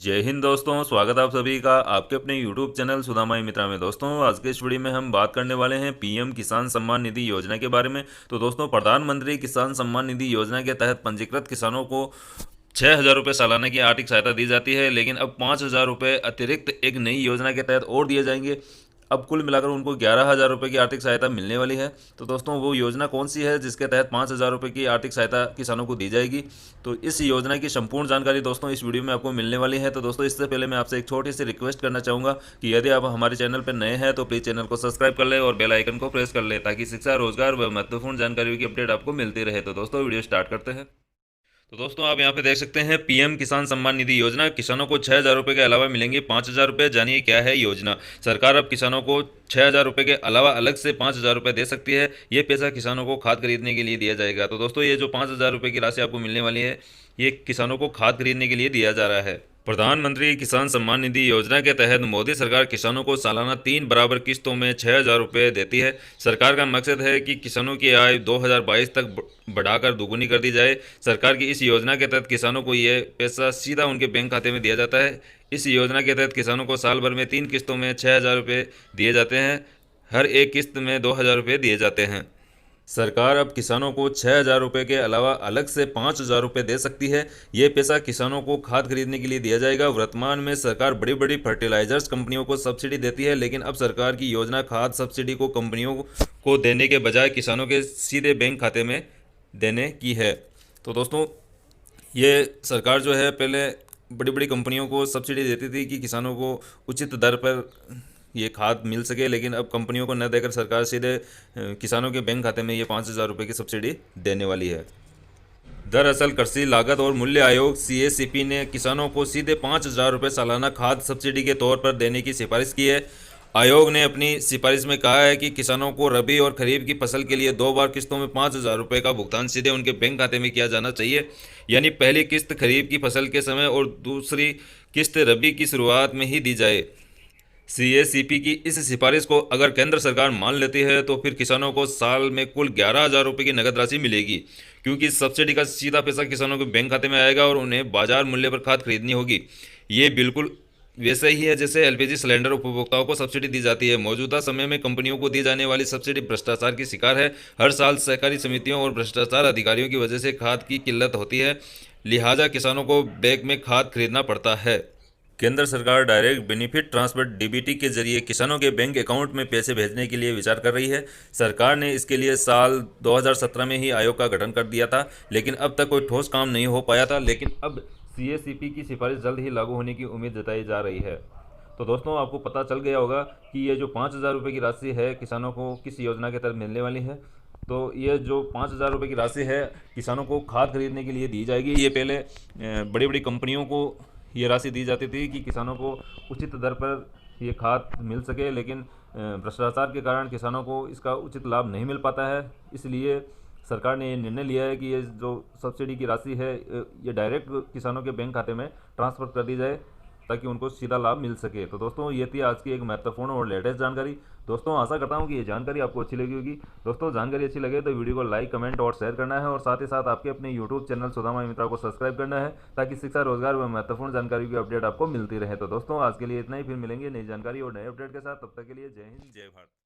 जय हिंद दोस्तों, स्वागत है आप सभी का आपके अपने YouTube चैनल सुदामाई मित्रा में। दोस्तों, आज के इस वीडियो में हम बात करने वाले हैं पीएम किसान सम्मान निधि योजना के बारे में। तो दोस्तों, प्रधानमंत्री किसान सम्मान निधि योजना के तहत पंजीकृत किसानों को 6,000 रुपये सालाना की आर्थिक सहायता दी जाती है, लेकिन अब 5,000 रुपये अतिरिक्त एक नई योजना के तहत और दिए जाएंगे। अब कुल मिलाकर उनको 11,000 रुपये की आर्थिक सहायता मिलने वाली है। तो दोस्तों, वो योजना कौन सी है जिसके तहत 5,000 रुपये की आर्थिक सहायता किसानों को दी जाएगी? तो इस योजना की संपूर्ण जानकारी दोस्तों इस वीडियो में आपको मिलने वाली है। तो दोस्तों, इससे पहले मैं आपसे एक छोटी सी रिक्वेस्ट करना चाहूँगा कि यदि आप हमारे चैनल पर नए हैं तो प्लीज़ चैनल को सब्सक्राइब कर लें और बेल आइकन को प्रेस कर लें, ताकि शिक्षा, रोजगार व महत्वपूर्ण जानकारियों की अपडेट आपको मिलती रहे। तो दोस्तों, वीडियो स्टार्ट करते हैं। तो दोस्तों, आप यहाँ पे देख सकते हैं पीएम किसान सम्मान निधि योजना। किसानों को 6,000 रुपये के अलावा मिलेंगे 5,000 रुपये। जानिए क्या है योजना। सरकार अब किसानों को 6,000 रुपये के अलावा अलग से 5,000 रुपये दे सकती है। ये पैसा किसानों को खाद खरीदने के लिए दिया जाएगा। तो दोस्तों, ये जो 5,000 रुपये की राशि आपको मिलने वाली है, ये किसानों को खाद खरीदने के लिए दिया जा रहा है। प्रधानमंत्री किसान सम्मान निधि योजना के तहत मोदी सरकार किसानों को सालाना 3 बराबर किस्तों में 6,000 रुपये देती है। सरकार का मकसद है कि किसानों की आय 2022 तक बढ़ाकर दोगुनी कर दी जाए। सरकार की इस योजना के तहत किसानों को ये पैसा सीधा उनके बैंक खाते में दिया जाता है। इस योजना के तहत किसानों को साल भर में 3 किस्तों में 6,000 रुपये दिए जाते हैं। हर एक किस्त में 2,000 रुपये दिए जाते हैं। सरकार अब किसानों को 6,000 रुपये के अलावा अलग से 5,000 रुपये दे सकती है। ये पैसा किसानों को खाद खरीदने के लिए दिया जाएगा। वर्तमान में सरकार बड़ी बड़ी फर्टिलाइजर्स कंपनियों को सब्सिडी देती है, लेकिन अब सरकार की योजना खाद सब्सिडी को कंपनियों को देने के बजाय किसानों के सीधे बैंक खाते में देने की है। तो दोस्तों, ये सरकार जो है पहले बड़ी बड़ी कंपनियों को सब्सिडी देती थी कि किसानों को उचित दर पर ये खाद मिल सके, लेकिन अब कंपनियों को न देकर सरकार सीधे किसानों के बैंक खाते में ये 5,000 रुपये की सब्सिडी देने वाली है। दरअसल कृषि लागत और मूल्य आयोग सीएसीपी ने किसानों को सीधे 5,000 रुपये सालाना खाद सब्सिडी के तौर पर देने की सिफारिश की है। आयोग ने अपनी सिफारिश में कहा है कि किसानों को रबी और खरीफ की फसल के लिए 2 बार किस्तों में 5,000 रुपये का भुगतान सीधे उनके बैंक खाते में किया जाना चाहिए। यानी पहली किस्त खरीफ की फसल के समय और दूसरी किस्त रबी की शुरुआत में ही दी जाए। सीएसीपी की इस सिफारिश को अगर केंद्र सरकार मान लेती है तो फिर किसानों को साल में कुल 11,000 रुपये की नकद राशि मिलेगी, क्योंकि सब्सिडी का सीधा पैसा किसानों के बैंक खाते में आएगा और उन्हें बाजार मूल्य पर खाद खरीदनी होगी। ये बिल्कुल वैसे ही है जैसे एलपीजी सिलेंडर उपभोक्ताओं को सब्सिडी दी जाती है। मौजूदा समय में कंपनियों को दी जाने वाली सब्सिडी भ्रष्टाचार की शिकार है। हर साल सहकारी समितियों और भ्रष्टाचार अधिकारियों की वजह से खाद की किल्लत होती है, लिहाजा किसानों को बैंक में खाद खरीदना पड़ता है। केंद्र सरकार डायरेक्ट बेनिफिट ट्रांसफर डीबीटी के जरिए किसानों के बैंक अकाउंट में पैसे भेजने के लिए विचार कर रही है। सरकार ने इसके लिए साल 2017 में ही आयोग का गठन कर दिया था, लेकिन अब तक कोई ठोस काम नहीं हो पाया था। लेकिन अब सीएसीपी की सिफारिश जल्द ही लागू होने की उम्मीद जताई जा रही है। तो दोस्तों, आपको पता चल गया होगा कि ये जो 5,000 रुपये की राशि है किसानों को किस योजना के तहत मिलने वाली है। तो ये जो 5,000 रुपये की राशि है किसानों को खाद खरीदने के लिए दी जाएगी। ये पहले बड़ी बड़ी कंपनियों को ये राशि दी जाती थी कि किसानों को उचित दर पर ये खाद मिल सके, लेकिन भ्रष्टाचार के कारण किसानों को इसका उचित लाभ नहीं मिल पाता है। इसलिए सरकार ने ये निर्णय लिया है कि ये जो सब्सिडी की राशि है ये डायरेक्ट किसानों के बैंक खाते में ट्रांसफ़र कर दी जाए, ताकि उनको सीधा लाभ मिल सके। तो दोस्तों, ये थी आज की एक महत्वपूर्ण और लेटेस्ट जानकारी। दोस्तों, आशा करता हूँ कि ये जानकारी आपको अच्छी लगी होगी। दोस्तों, जानकारी अच्छी लगे तो वीडियो को लाइक, कमेंट और शेयर करना है, और साथ ही साथ आपके अपने यूट्यूब चैनल सुदामा मित्रा को सब्सक्राइब करना है, ताकि शिक्षा, रोजगार व महत्वपूर्ण जानकारी की अपडेट आपको मिलती रहे। तो दोस्तों, आज के लिए इतना ही। फिर मिलेंगे नई जानकारी और नए अपडेट के साथ। तब तक के लिए जय हिंद, जय भारत।